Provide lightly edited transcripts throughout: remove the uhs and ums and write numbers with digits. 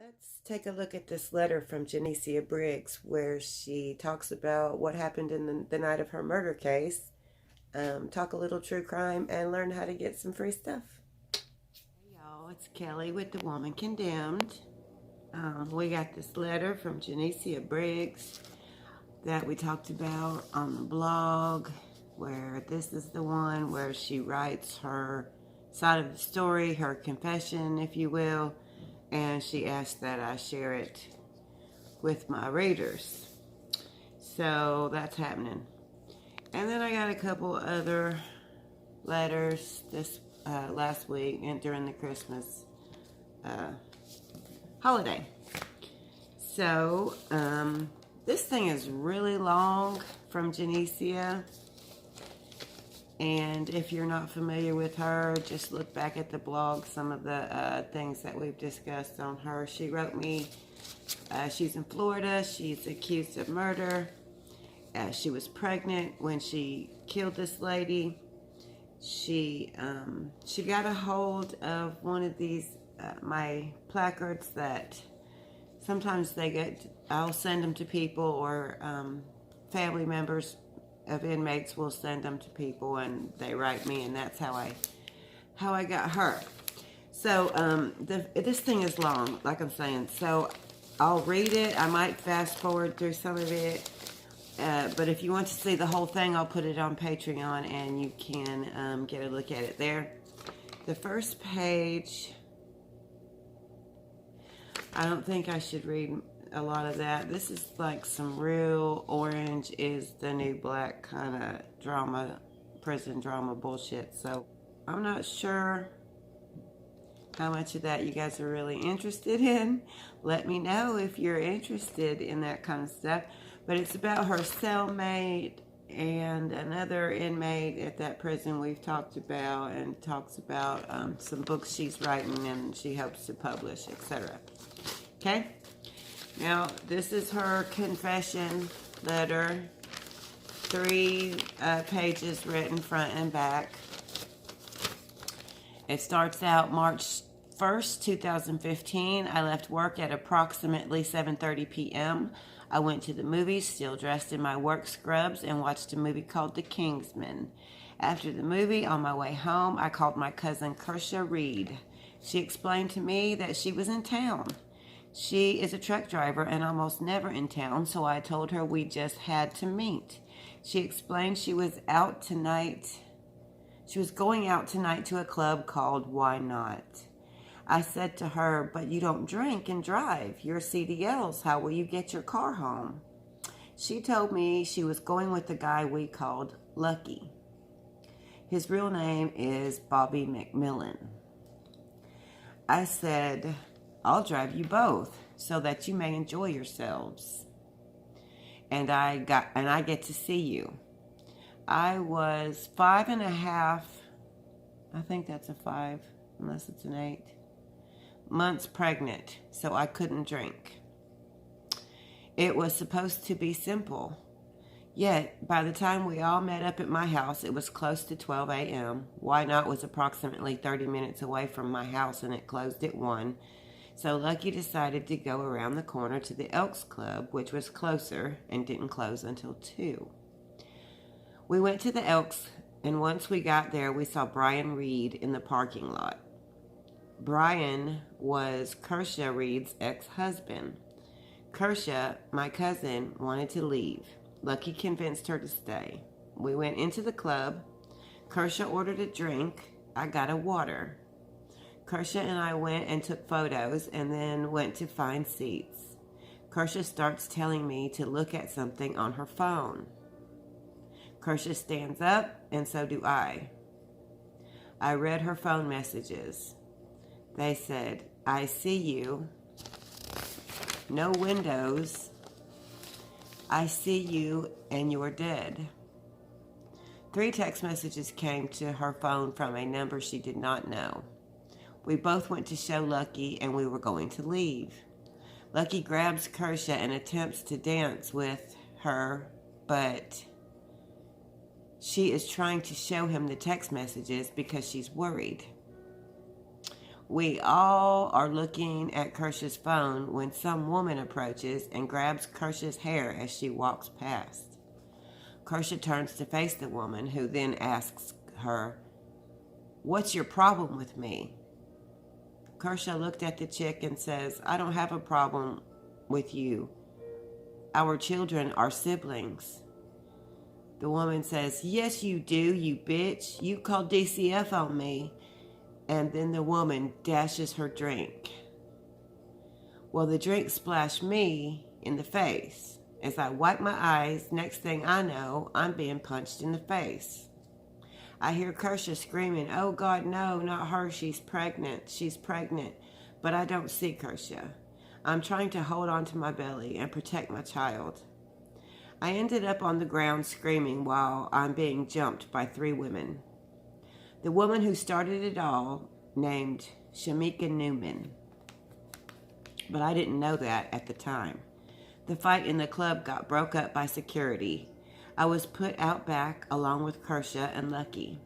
Let's take a look at this letter from Janiecia Briggs where she talks about what happened in the night of her murder case, talk a little true crime, and learn how to get some free stuff. Hey y'all, it's Kelly with The Woman Condemned. We got this letter from Janiecia Briggs that we talked about on the blog, where this is the one where she writes her side of the story, her confession, if you will, and she asked that I share it with my readers. So that's happening. And then I got a couple other letters this last week and during the Christmas holiday. So this thing is really long from Janiecia. And if you're not familiar with her, just look back at the blog, some of the things that we've discussed on her. She wrote me, she's in Florida, she's accused of murder. She was pregnant when she killed this lady. She got a hold of one of these, my placards that sometimes I'll send them to people, or family members of inmates will send them to people and they write me, and that's how I got her. So this thing is long, like I'm saying, so I'll read it. I might fast forward through some of it, but if you want to see the whole thing, I'll put it on Patreon and you can get a look at it there. The first page, I don't think I should read a lot of that. This is like some real Orange is the New Black kind of drama, prison drama bullshit. So I'm not sure how much of that you guys are really interested in. Let me know if you're interested in that kind of stuff. But it's about her cellmate and another inmate at that prison we've talked about, and talks about some books she's writing and she hopes to publish, etc. Okay? Now, this is her confession letter, 3 pages written front and back. It starts out March 1st, 2015. I left work at approximately 7:30 p.m. I went to the movies, still dressed in my work scrubs, and watched a movie called The Kingsman. After the movie, on my way home, I called my cousin Kersha Reed. She explained to me that she was in town. She is a truck driver and almost never in town, so I told her we just had to meet. She explained she was out tonight. She was going out tonight to a club called Why Not? I said to her, but you don't drink and drive. You're CDLs. How will you get your car home? She told me she was going with the guy we called Lucky. His real name is Bobby McMillan. I said, I'll drive you both so that you may enjoy yourselves. And I get to see you. I was 5.5, I think that's a 5, unless it's an 8, months pregnant, so I couldn't drink. It was supposed to be simple. Yet, by the time we all met up at my house, it was close to 12 a.m. Why Not was approximately 30 minutes away from my house, and it closed at 1. So Lucky decided to go around the corner to the Elks Club, which was closer and didn't close until 2. We went to the Elks, and once we got there, we saw Brian Reed in the parking lot. Brian was Kersha Reed's ex-husband. Kersha, my cousin, wanted to leave. Lucky convinced her to stay. We went into the club. Kersha ordered a drink. I got a water. Kersha and I went and took photos and then went to find seats. Kersha starts telling me to look at something on her phone. Kersha stands up, and so do I. I read her phone messages. They said, I see you. No windows. I see you and you're dead. 3 text messages came to her phone from a number she did not know. We both went to show Lucky and we were going to leave. Lucky grabs Kersha and attempts to dance with her, but she is trying to show him the text messages because she's worried. We all are looking at Kersha's phone when some woman approaches and grabs Kersha's hair as she walks past. Kersha turns to face the woman, who then asks her, "What's your problem with me?" Kersha looked at the chick and says, "I don't have a problem with you. Our children are siblings." The woman says, "Yes, you do, you bitch. You called DCF on me." And then the woman dashes her drink. Well, the drink splashed me in the face. As I wipe my eyes, next thing I know, I'm being punched in the face. I hear Kersha screaming, "Oh God, no, not her. She's pregnant. She's pregnant." But I don't see Kersha. I'm trying to hold on to my belly and protect my child. I ended up on the ground screaming while I'm being jumped by 3 women. The woman who started it all named Janiecia Newman, but I didn't know that at the time. The fight in the club got broke up by security. I was put out back along with Kersha and Lucky.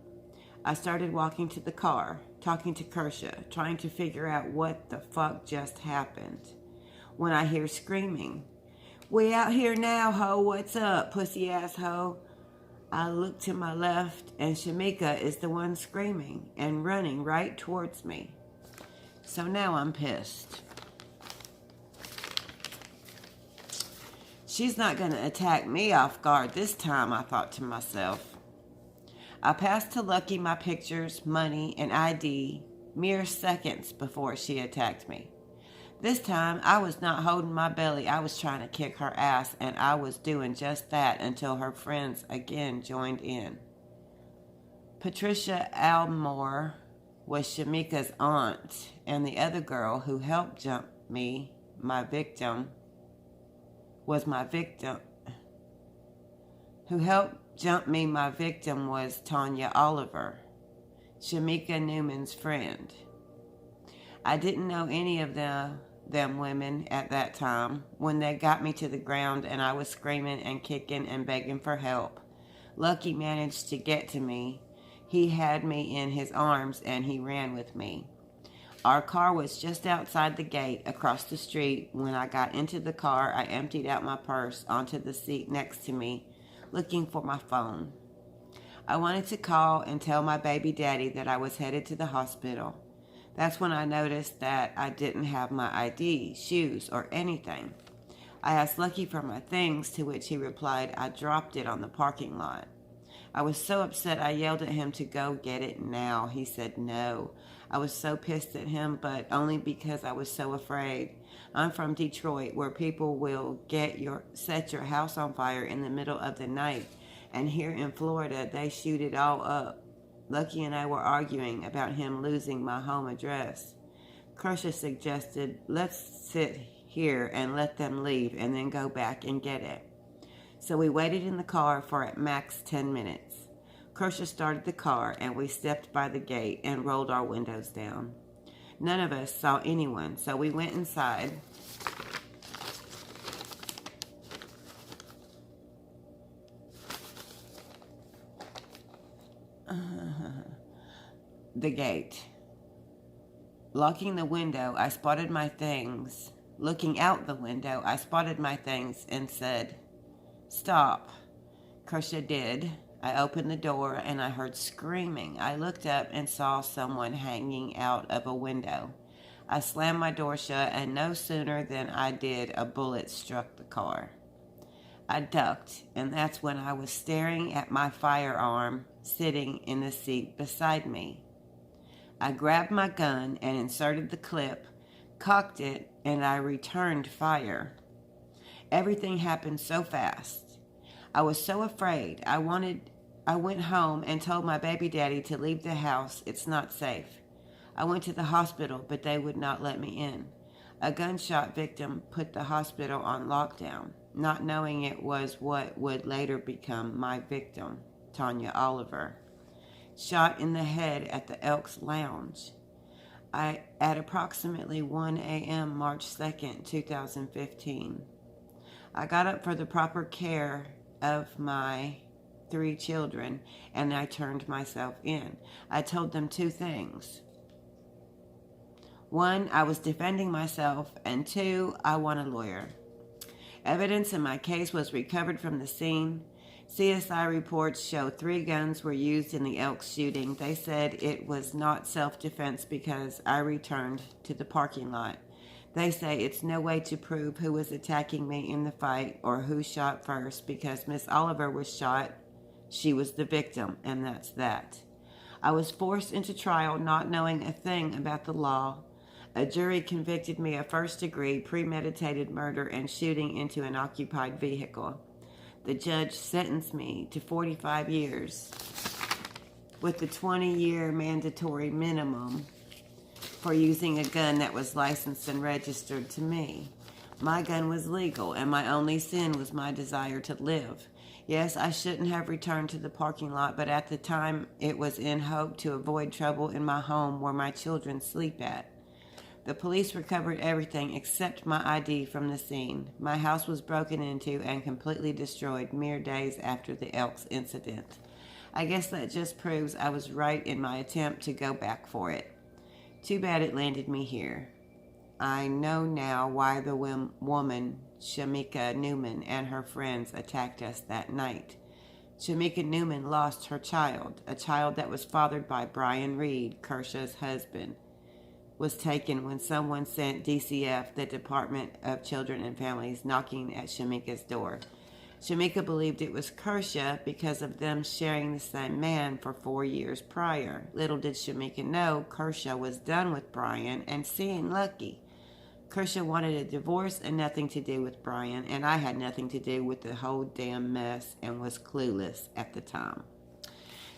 I started walking to the car, talking to Kersha, trying to figure out what the fuck just happened, when I hear screaming. "We out here now, ho, what's up, pussy ass ho?" I look to my left, and Janiecia is the one screaming and running right towards me. So now I'm pissed. She's not going to attack me off guard this time, I thought to myself. I passed to Lucky my pictures, money, and ID mere seconds before she attacked me. This time, I was not holding my belly. I was trying to kick her ass, and I was doing just that until her friends again joined in. Patricia Almore was Shamika's aunt, and the other girl who helped jump me, my victim, was Tanya Oliver, Janiecia Newman's friend. I didn't know any of them women at that time. When they got me to the ground and I was screaming and kicking and begging for help, Lucky managed to get to me. He had me in his arms and he ran with me. Our car was just outside the gate across the street. When I got into the car, I emptied out my purse onto the seat next to me, looking for my phone. I wanted to call and tell my baby daddy that I was headed to the hospital. That's when I noticed that I didn't have my ID, shoes, or anything. I asked Lucky for my things, to which he replied, "I dropped it on the parking lot." I was so upset I yelled at him to go get it now. He said no. I was so pissed at him, but only because I was so afraid. I'm from Detroit, where people will set your house on fire in the middle of the night. And here in Florida, they shoot it all up. Lucky and I were arguing about him losing my home address. Kersha suggested, "Let's sit here and let them leave and then go back and get it." So we waited in the car for at max 10 minutes. Kersha started the car and we stepped by the gate and rolled our windows down. None of us saw anyone, so we went inside. The gate. Locking the window, I spotted my things. Looking out the window, I spotted my things and said, "Stop." Kersha did. I opened the door and I heard screaming. I looked up and saw someone hanging out of a window. I slammed my door shut, and no sooner than I did, a bullet struck the car. I ducked, and that's when I was staring at my firearm sitting in the seat beside me. I grabbed my gun and inserted the clip, cocked it, and I returned fire. Everything happened so fast. I was so afraid. I went home and told my baby daddy to leave the house. It's not safe. I went to the hospital, but they would not let me in. A gunshot victim put the hospital on lockdown, not knowing it was what would later become my victim, Tanya Oliver. Shot in the head at the Elks Lounge. At approximately 1 a.m. March 2nd, 2015. I got up for the proper care of my 3 children, and I turned myself in. I told them 2 things. 1, I was defending myself, and 2, I want a lawyer. Evidence in my case was recovered from the scene. CSI reports show 3 guns were used in the Elks shooting. They said it was not self-defense because I returned to the parking lot. They say it's no way to prove who was attacking me in the fight or who shot first because Miss Oliver was shot. She was the victim, and that's that. I was forced into trial not knowing a thing about the law. A jury convicted me of first-degree premeditated murder and shooting into an occupied vehicle. The judge sentenced me to 45 years with the 20-year mandatory minimum for using a gun that was licensed and registered to me. My gun was legal, and my only sin was my desire to live. Yes, I shouldn't have returned to the parking lot, but at the time it was in hope to avoid trouble in my home where my children sleep at. The police recovered everything except my ID from the scene. My house was broken into and completely destroyed mere days after the Elks incident. I guess that just proves I was right in my attempt to go back for it. Too bad it landed me here. I know now why the woman, Janiecia Newman, and her friends attacked us that night. Janiecia Newman lost her child, a child that was fathered by Brian Reed, Kersha's husband. Was taken when someone sent DCF, the Department of Children and Families, knocking at Janieca's door. Janiecia believed it was Kersha because of them sharing the same man for 4 years prior. Little did Janiecia know Kersha was done with Brian and seeing Lucky. Kersha wanted a divorce and nothing to do with Brian, and I had nothing to do with the whole damn mess and was clueless at the time.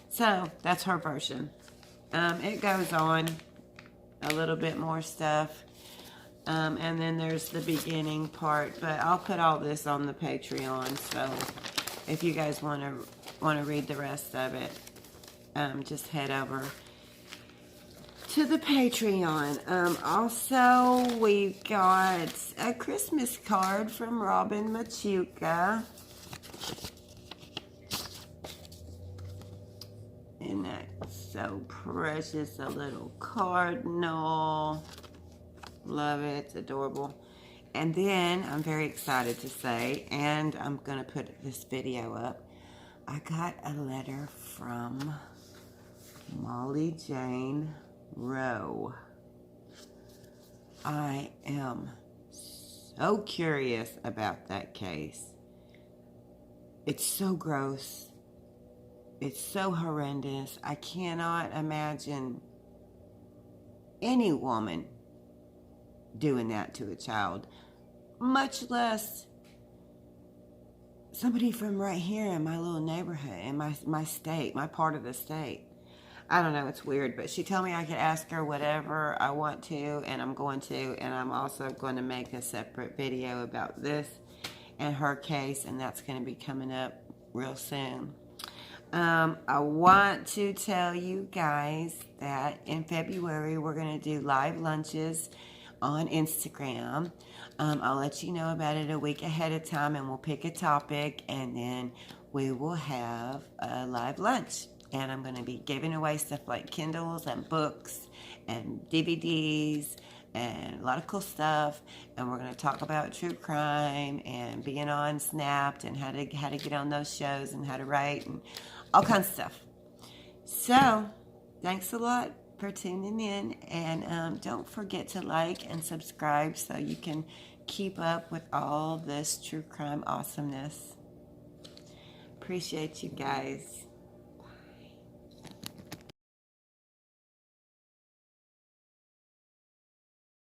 So, that's her version. It goes on. A little bit more stuff, and then there's the beginning part, but I'll put all this on the Patreon, so if you guys want to read the rest of it, just head over to the Patreon. Also, we got a Christmas card from Robin Machuca. And that's so precious, a little cardinal. Love it, it's adorable. And then, I'm very excited to say, and I'm going to put this video up, I got a letter from Molly Jane Rowe. I am so curious about that case. It's so gross. It's so horrendous. I cannot imagine any woman doing that to a child, much less somebody from right here in my little neighborhood, in my state, my part of the state. I don't know, it's weird, but she told me I could ask her whatever I want to, and I'm going to, and I'm also going to make a separate video about this and her case, and that's going to be coming up real soon. I want to tell you guys that in February we're going to do live lunches on Instagram. I'll let you know about it a week ahead of time, and we'll pick a topic, and then we will have a live lunch. And I'm going to be giving away stuff like Kindles and books and DVDs and a lot of cool stuff. And we're going to talk about true crime and being on Snapped and how to get on those shows and how to write and all kinds of stuff. So, thanks a lot for tuning in, and don't forget to like and subscribe so you can keep up with all this true crime awesomeness. Appreciate you guys.